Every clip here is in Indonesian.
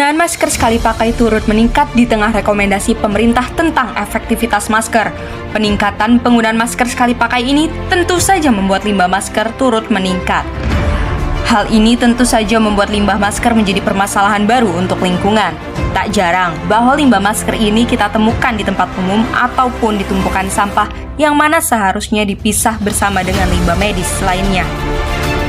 Penggunaan masker sekali pakai turut meningkat di tengah rekomendasi pemerintah tentang efektivitas masker. Peningkatan penggunaan masker sekali pakai ini tentu saja membuat limbah masker turut meningkat. Hal ini tentu saja membuat limbah masker menjadi permasalahan baru untuk lingkungan. Tak jarang bahwa limbah masker ini kita temukan di tempat umum ataupun di tumpukan sampah yang mana seharusnya dipisah bersama dengan limbah medis lainnya.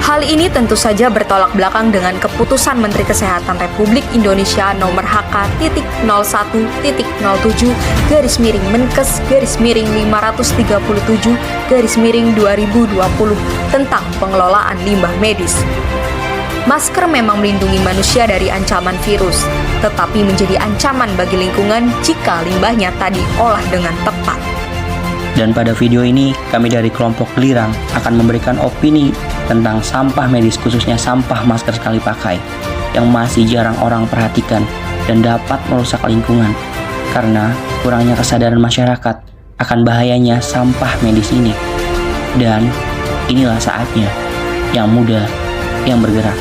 Hal ini tentu saja bertolak belakang dengan keputusan Menteri Kesehatan Republik Indonesia nomor HK.01-07-Menkes-537-2020 tentang pengelolaan limbah medis. Masker memang melindungi manusia dari ancaman virus, tetapi menjadi ancaman bagi lingkungan jika limbahnya tak diolah dengan tepat. Dan pada video ini, kami dari kelompok Gelirang akan memberikan opini tentang sampah medis, khususnya sampah masker sekali pakai, yang masih jarang orang perhatikan dan dapat merusak lingkungan, karena kurangnya kesadaran masyarakat akan bahayanya sampah medis ini. Dan inilah saatnya, yang muda, yang bergerak.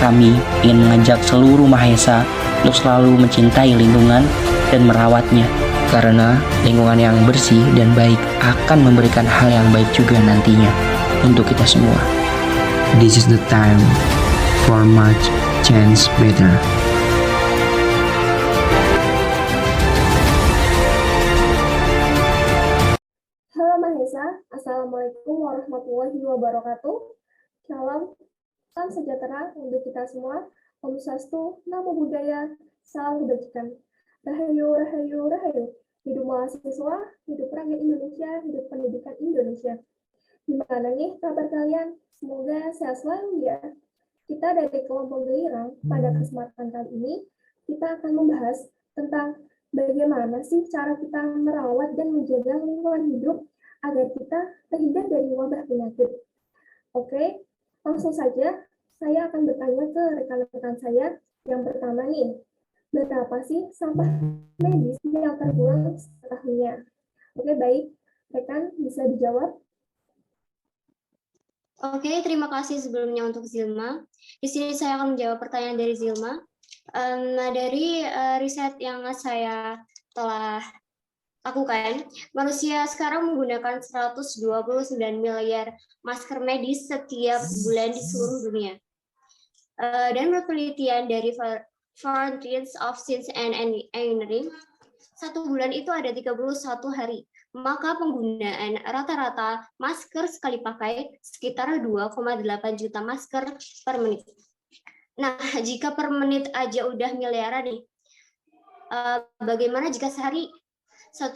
Kami ingin mengajak seluruh Mahesa untuk selalu mencintai lingkungan dan merawatnya, karena lingkungan yang bersih dan baik akan memberikan hal yang baik juga nantinya untuk kita semua. This is the time for much change better. Halo Mahesa, Assalamualaikum warahmatullahi wabarakatuh. Salam sejahtera untuk kita semua. Om Swastiastu, Namo Buddhaya, salam kebajikan. Rahayu, rahayu, rahayu. Hidup mahasiswa, hidup rakyat Indonesia, hidup pendidikan Indonesia. Gimana nih kabar kalian? Semoga sehat selalu ya. Kita dari kelompok Gelirang, pada kesempatan kali ini, kita akan membahas tentang bagaimana sih cara kita merawat dan menjaga lingkungan hidup agar kita terhindar dari wabah penyakit. Oke, langsung saja saya akan bertanya ke rekan-rekan saya. Yang pertama nih, berapa sih sampah medis yang terbuang setahunnya? Oke, baik. Rekan, bisa dijawab? Oke, terima kasih sebelumnya untuk Zilma. Di sini saya akan menjawab pertanyaan dari Zilma. Dari riset yang saya telah lakukan, manusia sekarang menggunakan 129 miliar masker medis setiap bulan di seluruh dunia. Dan menurut penelitian dari Frontiers of Science and Engineering, satu bulan itu ada 31 hari. Maka penggunaan rata-rata masker sekali pakai sekitar 2,8 juta masker per menit. Nah, jika per menit aja udah miliaran nih, bagaimana jika sehari, 1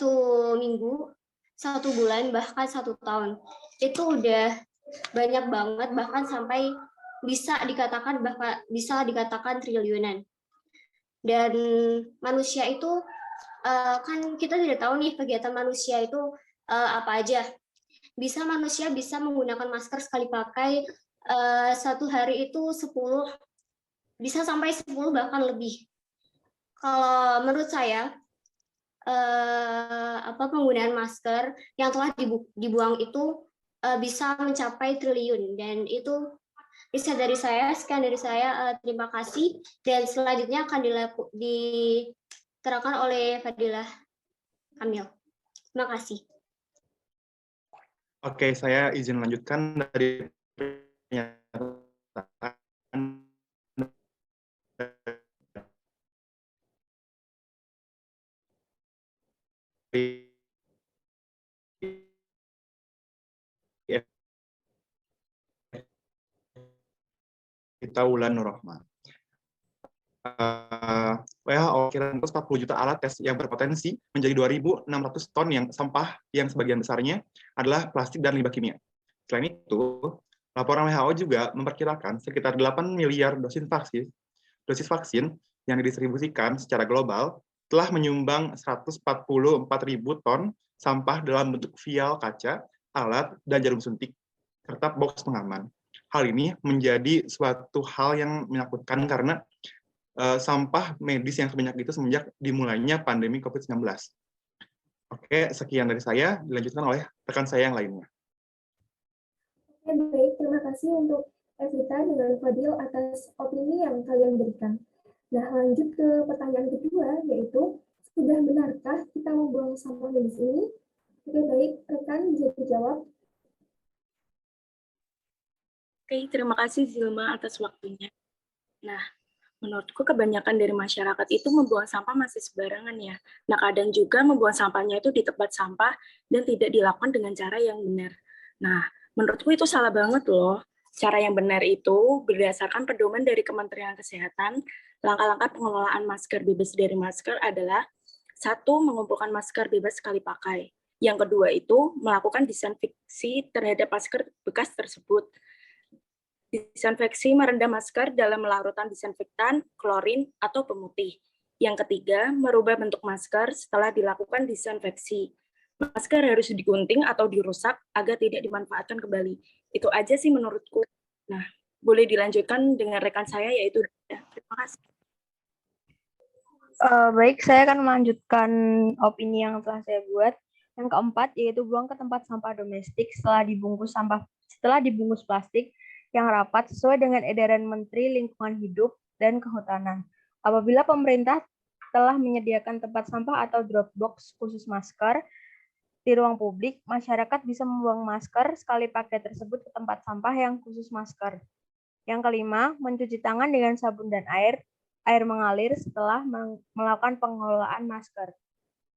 minggu, 1 bulan, bahkan 1 tahun? Itu udah banyak banget, bahkan sampai bisa dikatakan triliunan. Dan manusia itu kan kita tidak tahu nih kegiatan manusia itu apa aja. Manusia bisa menggunakan masker sekali pakai satu hari itu 10, bisa sampai 10 bahkan lebih. Kalau menurut saya penggunaan masker yang telah dibuang itu bisa mencapai triliun, dan itu riset dari saya. Sekian dari saya, terima kasih, dan selanjutnya akan diterangkan oleh Fadilah Kamil. Terima kasih. Oke, saya izin lanjutkan dari pernyataan kita Wulan Nurrohman. WHO kira 40 juta alat tes yang berpotensi menjadi 2.600 ton yang sampah yang sebagian besarnya adalah plastik dan limbah kimia. Selain itu, laporan WHO juga memperkirakan sekitar 8 miliar dosis vaksin yang didistribusikan secara global telah menyumbang 144.000 ton sampah dalam bentuk vial kaca, alat, dan jarum suntik, serta box pengaman. Hal ini menjadi suatu hal yang menakutkan karena sampah medis yang sebanyak itu semenjak dimulainya pandemi COVID-19. Oke, sekian dari saya, dilanjutkan oleh rekan saya yang lainnya. Oke, baik. Terima kasih untuk Evita dengan Fadil atas opini yang kalian berikan. Nah, lanjut ke pertanyaan kedua, yaitu sudah benarkah kita membuang sampah medis ini? Oke, baik, rekan bisa dijawab. Oke, terima kasih Zilma atas waktunya. Nah, menurutku kebanyakan dari masyarakat itu membuang sampah masih sembarangan ya. Nah, kadang juga membuang sampahnya itu di tempat sampah dan tidak dilakukan dengan cara yang benar. Nah, menurutku itu salah banget loh. Cara yang benar itu berdasarkan pedoman dari Kementerian Kesehatan, langkah-langkah pengelolaan masker bebas dari masker adalah satu, mengumpulkan masker bebas sekali pakai. Yang kedua itu melakukan disinfeksi terhadap masker bekas tersebut. Disinfeksi merendam masker dalam larutan disinfektan, klorin, atau pemutih. Yang ketiga, merubah bentuk masker setelah dilakukan disinfeksi. Masker harus digunting atau dirusak agar tidak dimanfaatkan kembali. Itu aja sih menurutku. Nah, boleh dilanjutkan dengan rekan saya yaitu terima kasih. Baik, saya akan melanjutkan opini yang telah saya buat. Yang keempat yaitu buang ke tempat sampah domestik setelah dibungkus plastik yang rapat sesuai dengan edaran Menteri Lingkungan Hidup dan Kehutanan. Apabila pemerintah telah menyediakan tempat sampah atau drop box khusus masker di ruang publik, masyarakat bisa membuang masker sekali pakai tersebut ke tempat sampah yang khusus masker. Yang kelima, mencuci tangan dengan sabun dan air mengalir setelah melakukan pengelolaan masker.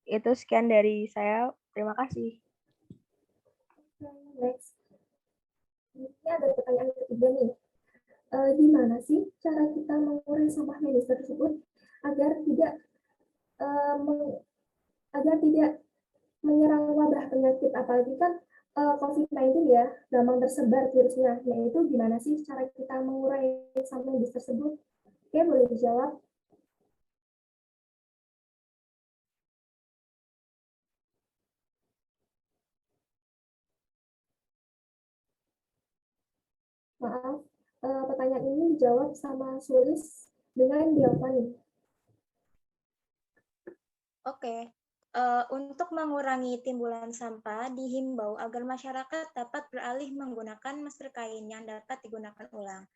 Itu sekian dari saya. Terima kasih. Next. Ini ada pertanyaan ketiga nih. Gimana sih cara kita mengurangi sampah medis tersebut agar tidak menyerang wabah penyakit, apalagi kan COVID-19 ya, gampang tersebar virusnya. Nah, itu gimana sih cara kita mengurangi sampah medis tersebut? Oke, boleh dijawab. Maaf, pertanyaan ini dijawab sama Sulis dengan Dialfani. Oke, untuk mengurangi timbulan sampah, dihimbau agar masyarakat dapat beralih menggunakan masker kain yang dapat digunakan ulang.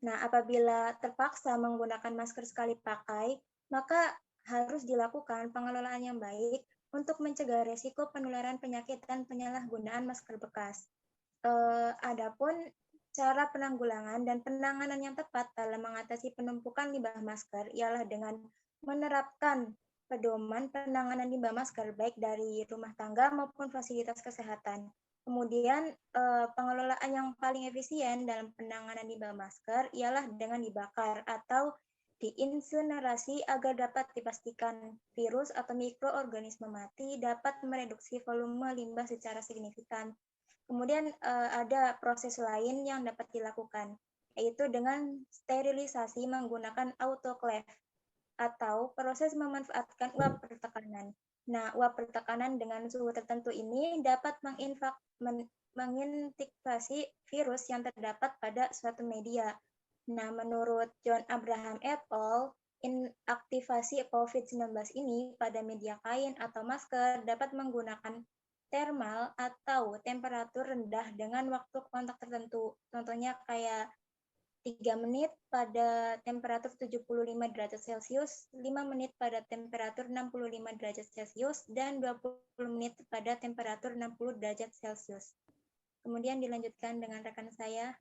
Nah, apabila terpaksa menggunakan masker sekali pakai, maka harus dilakukan pengelolaan yang baik untuk mencegah resiko penularan penyakit dan penyalahgunaan masker bekas. Adapun cara penanggulangan dan penanganan yang tepat dalam mengatasi penumpukan limbah masker ialah dengan menerapkan pedoman penanganan limbah masker baik dari rumah tangga maupun fasilitas kesehatan. Kemudian pengelolaan yang paling efisien dalam penanganan limbah masker ialah dengan dibakar atau diinsinerasi agar dapat dipastikan virus atau mikroorganisme mati dapat mereduksi volume limbah secara signifikan. Kemudian ada proses lain yang dapat dilakukan, yaitu dengan sterilisasi menggunakan autoclave atau proses memanfaatkan uap pertekanan. Nah, uap pertekanan dengan suhu tertentu ini dapat menginfeksi virus yang terdapat pada suatu media. Nah, menurut John Abraham et al., inaktivasi COVID-19 ini pada media kain atau masker dapat menggunakan termal atau temperatur rendah dengan waktu kontak tertentu. Contohnya kayak 3 menit pada temperatur 75 derajat Celcius, 5 menit pada temperatur 65 derajat Celcius, dan 20 menit pada temperatur 60 derajat Celcius. Kemudian dilanjutkan dengan rekan saya.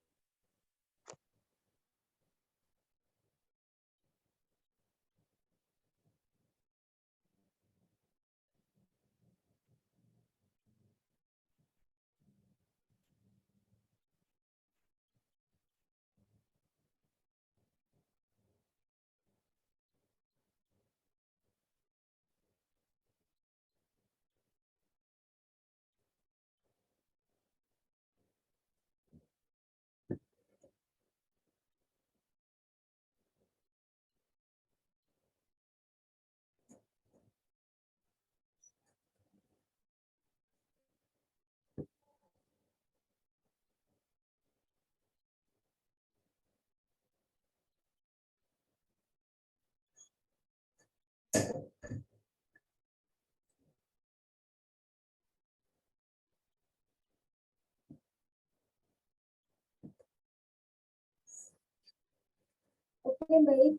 Oke, baik.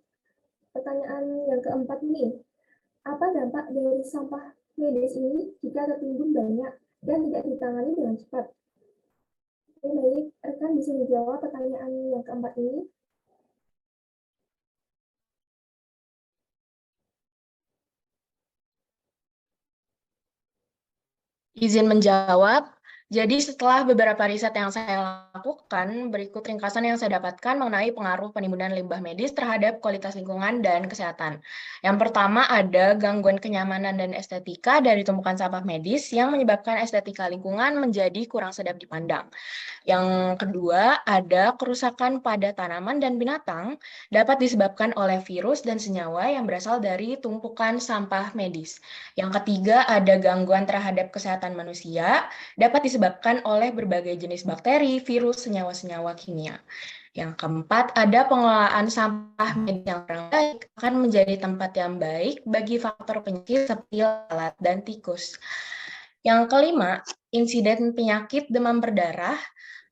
Pertanyaan yang keempat nih, apa dampak dari sampah medis ini jika tertimbun banyak dan tidak ditangani dengan cepat? Oke, baik, rekan bisa menjawab pertanyaan yang keempat ini. Izin menjawab. Jadi setelah beberapa riset yang saya lakukan, berikut ringkasan yang saya dapatkan mengenai pengaruh penimbunan limbah medis terhadap kualitas lingkungan dan kesehatan. Yang pertama ada gangguan kenyamanan dan estetika dari tumpukan sampah medis yang menyebabkan estetika lingkungan menjadi kurang sedap dipandang. Yang kedua, ada kerusakan pada tanaman dan binatang dapat disebabkan oleh virus dan senyawa yang berasal dari tumpukan sampah medis. Yang ketiga, ada gangguan terhadap kesehatan manusia dapat disebabkan oleh berbagai jenis bakteri, virus, senyawa-senyawa kimia. Yang keempat, ada pengelolaan sampah medis yang kurang baik akan menjadi tempat yang baik bagi faktor penyakit seperti lalat dan tikus. Yang kelima, insiden penyakit demam berdarah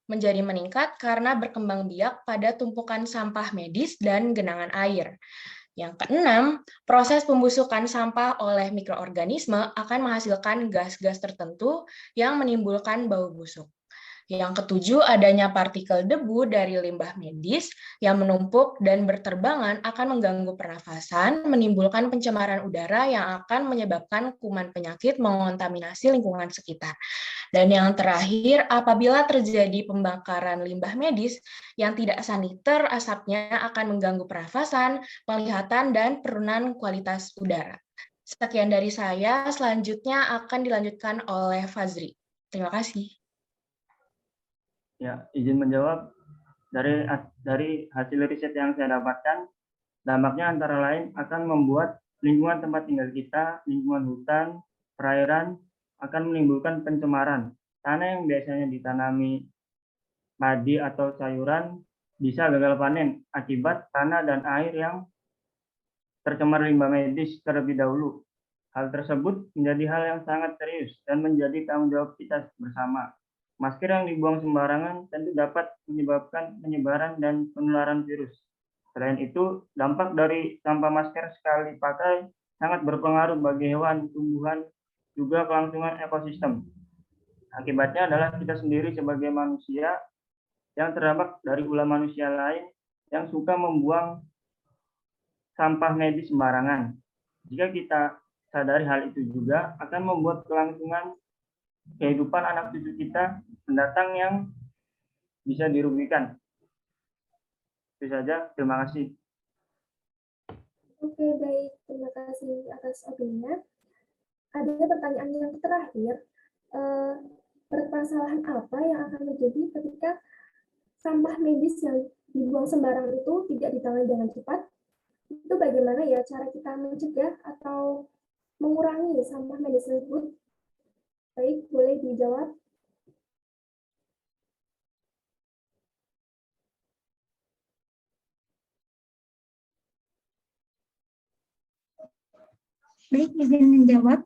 menjadi meningkat karena berkembang biak pada tumpukan sampah medis dan genangan air. Yang keenam, proses pembusukan sampah oleh mikroorganisme akan menghasilkan gas-gas tertentu yang menimbulkan bau busuk. Yang ketujuh, adanya partikel debu dari limbah medis yang menumpuk dan berterbangan akan mengganggu pernafasan, menimbulkan pencemaran udara yang akan menyebabkan kuman penyakit mengontaminasi lingkungan sekitar. Dan yang terakhir, apabila terjadi pembakaran limbah medis yang tidak saniter, asapnya akan mengganggu pernafasan, penglihatan, dan penurunan kualitas udara. Sekian dari saya, selanjutnya akan dilanjutkan oleh Fazri. Terima kasih. Ya, izin menjawab. Dari hasil riset yang saya dapatkan, dampaknya antara lain akan membuat lingkungan tempat tinggal kita, lingkungan hutan, perairan, akan menimbulkan pencemaran. Tanah yang biasanya ditanami padi atau sayuran bisa gagal panen akibat tanah dan air yang tercemar limbah medis terlebih dahulu. Hal tersebut menjadi hal yang sangat serius dan menjadi tanggung jawab kita bersama. Masker yang dibuang sembarangan tentu dapat menyebabkan penyebaran dan penularan virus. Selain itu, dampak dari sampah masker sekali pakai sangat berpengaruh bagi hewan, tumbuhan, juga kelangsungan ekosistem. Akibatnya adalah kita sendiri sebagai manusia yang terdampak dari ulah manusia lain yang suka membuang sampah medis sembarangan. Jika kita sadari hal itu juga akan membuat kelangsungan kehidupan anak cucu kita mendatang yang bisa dirugikan. Itu saja, terima kasih. Oke, baik. Terima kasih atas opininya. Ada pertanyaan yang terakhir. Permasalahan apa yang akan terjadi ketika sampah medis yang dibuang sembarang itu tidak ditangani dengan cepat? Itu bagaimana ya cara kita mencegah atau mengurangi sampah medis tersebut? Baik, boleh dijawab. Baik, izin menjawab.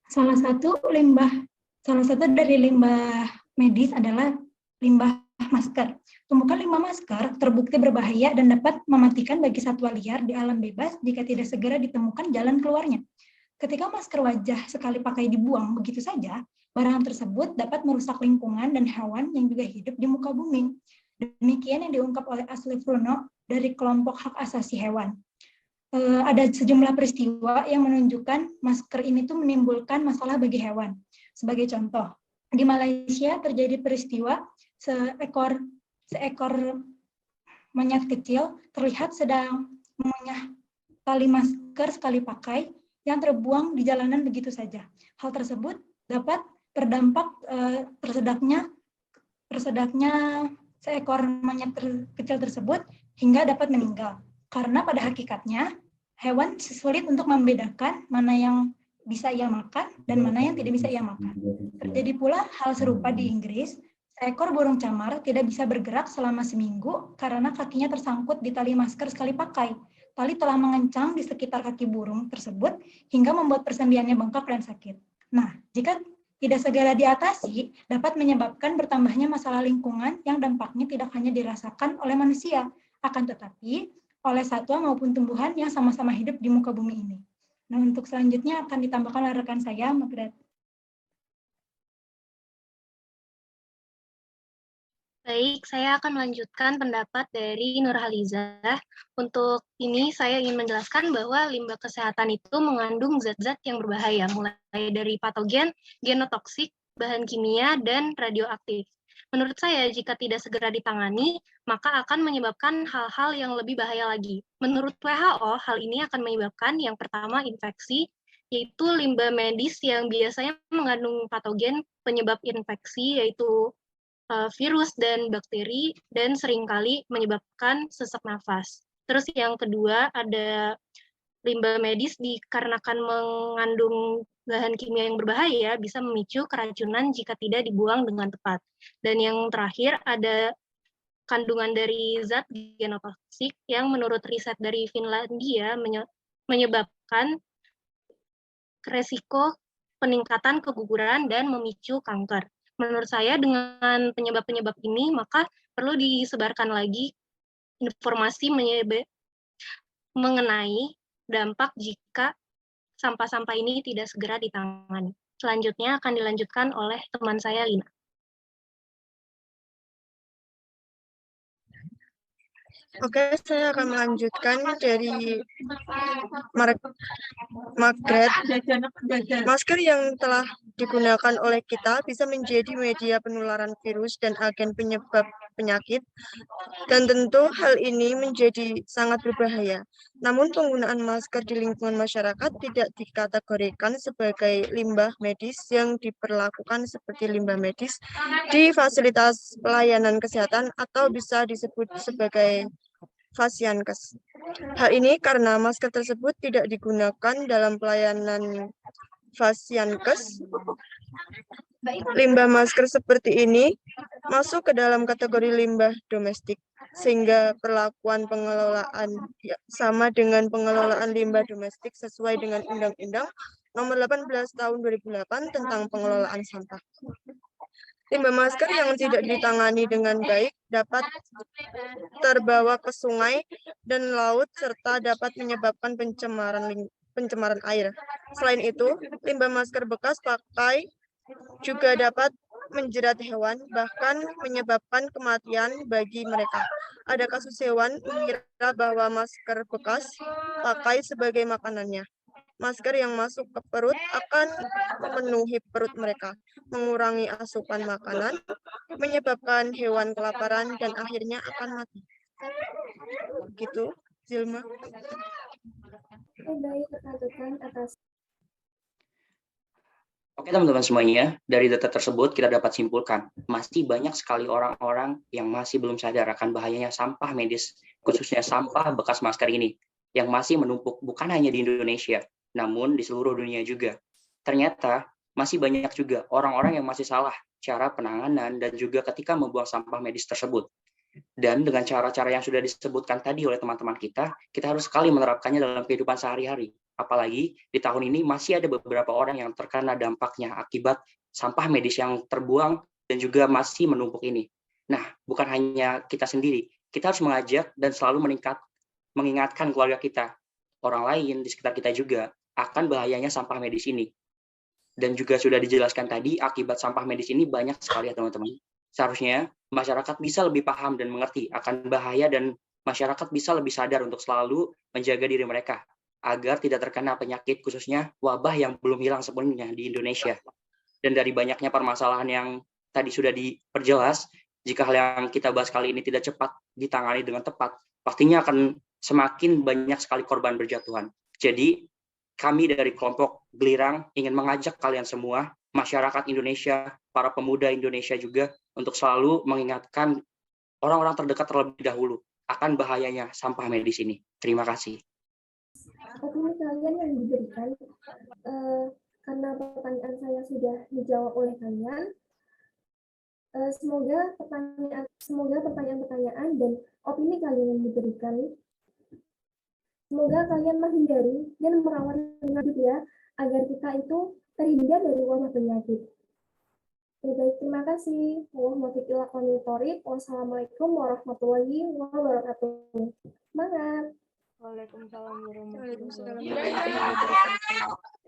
Salah satu dari limbah medis adalah limbah masker. Tumpukan limbah masker terbukti berbahaya dan dapat mematikan bagi satwa liar di alam bebas jika tidak segera ditemukan jalan keluarnya. Ketika masker wajah sekali pakai dibuang begitu saja, barang tersebut dapat merusak lingkungan dan hewan yang juga hidup di muka bumi. Demikian yang diungkap oleh Asli Fruno dari kelompok hak asasi hewan. Ada sejumlah peristiwa yang menunjukkan masker ini tuh menimbulkan masalah bagi hewan. Sebagai contoh, di Malaysia terjadi peristiwa seekor monyet kecil terlihat sedang mengunyah tali masker sekali pakai yang terbuang di jalanan begitu saja. Hal tersebut dapat berdampak tersedaknya seekor monyet kecil tersebut hingga dapat meninggal. Karena pada hakikatnya hewan sulit untuk membedakan mana yang bisa ia makan dan mana yang tidak bisa ia makan. Terjadi pula hal serupa di Inggris. Seekor burung camar tidak bisa bergerak selama seminggu karena kakinya tersangkut di tali masker sekali pakai. Tali telah mengencang di sekitar kaki burung tersebut hingga membuat persendiannya bengkak dan sakit. Nah, jika tidak segera diatasi, dapat menyebabkan bertambahnya masalah lingkungan yang dampaknya tidak hanya dirasakan oleh manusia. Akan tetapi, oleh satwa maupun tumbuhan yang sama-sama hidup di muka bumi ini. Nah, untuk selanjutnya akan ditambahkan oleh rekan saya, Margaret. Baik, saya akan melanjutkan pendapat dari Nurhalizah. Untuk ini saya ingin menjelaskan bahwa limbah kesehatan itu mengandung zat-zat yang berbahaya, mulai dari patogen, genotoksik, bahan kimia, dan radioaktif. Menurut saya, jika tidak segera ditangani, maka akan menyebabkan hal-hal yang lebih bahaya lagi. Menurut WHO, hal ini akan menyebabkan yang pertama infeksi, yaitu limbah medis yang biasanya mengandung patogen penyebab infeksi, yaitu virus dan bakteri, dan seringkali menyebabkan sesak nafas. Terus yang kedua ada limbah medis dikarenakan mengandung bahan kimia yang berbahaya bisa memicu keracunan jika tidak dibuang dengan tepat. Dan yang terakhir ada kandungan dari zat genotoksik yang menurut riset dari Finlandia menyebabkan resiko peningkatan keguguran dan memicu kanker. Menurut saya dengan penyebab-penyebab ini, maka perlu disebarkan lagi informasi mengenai dampak jika sampah-sampah ini tidak segera ditangani. Selanjutnya akan dilanjutkan oleh teman saya, Lina. Oke, saya akan melanjutkan dari Margaret. Masker yang telah digunakan oleh kita bisa menjadi media penularan virus dan agen penyebab penyakit, dan tentu hal ini menjadi sangat berbahaya. Namun penggunaan masker di lingkungan masyarakat tidak dikategorikan sebagai limbah medis yang diperlakukan seperti limbah medis di fasilitas pelayanan kesehatan atau bisa disebut sebagai Fasiankes. Hal ini karena masker tersebut tidak digunakan dalam pelayanan Fasiankes. Limbah masker seperti ini masuk ke dalam kategori limbah domestik, sehingga perlakuan pengelolaan sama dengan pengelolaan limbah domestik sesuai dengan Undang-Undang Nomor 18 Tahun 2008 tentang pengelolaan sampah. Limbah masker yang tidak ditangani dengan baik dapat terbawa ke sungai dan laut serta dapat menyebabkan pencemaran air. Selain itu, limbah masker bekas pakai juga dapat menjerat hewan, bahkan menyebabkan kematian bagi mereka. Ada kasus hewan mengira bahwa masker bekas pakai sebagai makanannya. Masker yang masuk ke perut akan memenuhi perut mereka, mengurangi asupan makanan, menyebabkan hewan kelaparan, dan akhirnya akan mati. Gitu, Zilma. Baik, rekan-rekan atas. Oke teman-teman semuanya, dari data tersebut kita dapat simpulkan, masih banyak sekali orang-orang yang masih belum sadar akan bahayanya sampah medis, khususnya sampah bekas masker ini, yang masih menumpuk bukan hanya di Indonesia, namun di seluruh dunia juga. Ternyata masih banyak juga orang-orang yang masih salah cara penanganan dan juga ketika membuang sampah medis tersebut. Dan dengan cara-cara yang sudah disebutkan tadi oleh teman-teman kita harus sekali menerapkannya dalam kehidupan sehari-hari. Apalagi di tahun ini masih ada beberapa orang yang terkena dampaknya akibat sampah medis yang terbuang dan juga masih menumpuk ini. Nah, bukan hanya kita sendiri, kita harus mengajak dan selalu mengingatkan keluarga kita, orang lain di sekitar kita juga, akan bahayanya sampah medis ini. Dan juga sudah dijelaskan tadi, akibat sampah medis ini banyak sekali ya teman-teman. Seharusnya masyarakat bisa lebih paham dan mengerti akan bahaya dan masyarakat bisa lebih sadar untuk selalu menjaga diri mereka agar tidak terkena penyakit khususnya wabah yang belum hilang sepenuhnya di Indonesia. Dan dari banyaknya permasalahan yang tadi sudah diperjelas, jika hal yang kita bahas kali ini tidak cepat ditangani dengan tepat, pastinya akan semakin banyak sekali korban berjatuhan. Jadi kami dari kelompok Gelirang ingin mengajak kalian semua, masyarakat Indonesia, para pemuda Indonesia juga, untuk selalu mengingatkan orang-orang terdekat terlebih dahulu akan bahayanya sampah medis ini. Terima kasih. Opini kalian yang diberikan, karena pertanyaan saya sudah dijawab oleh kalian, semoga pertanyaan-pertanyaan dan opini kalian yang diberikan, semoga kalian menghindari dan merawat lingkungan hidup ya, agar kita itu terhindar dari wabah penyakit. Ya, baik, terima kasih. Wassalamualaikum warahmatullahi wabarakatuh. Semangat. Waalaikumsalam warahmatullahi Waalaikumsalam wabarakatuh.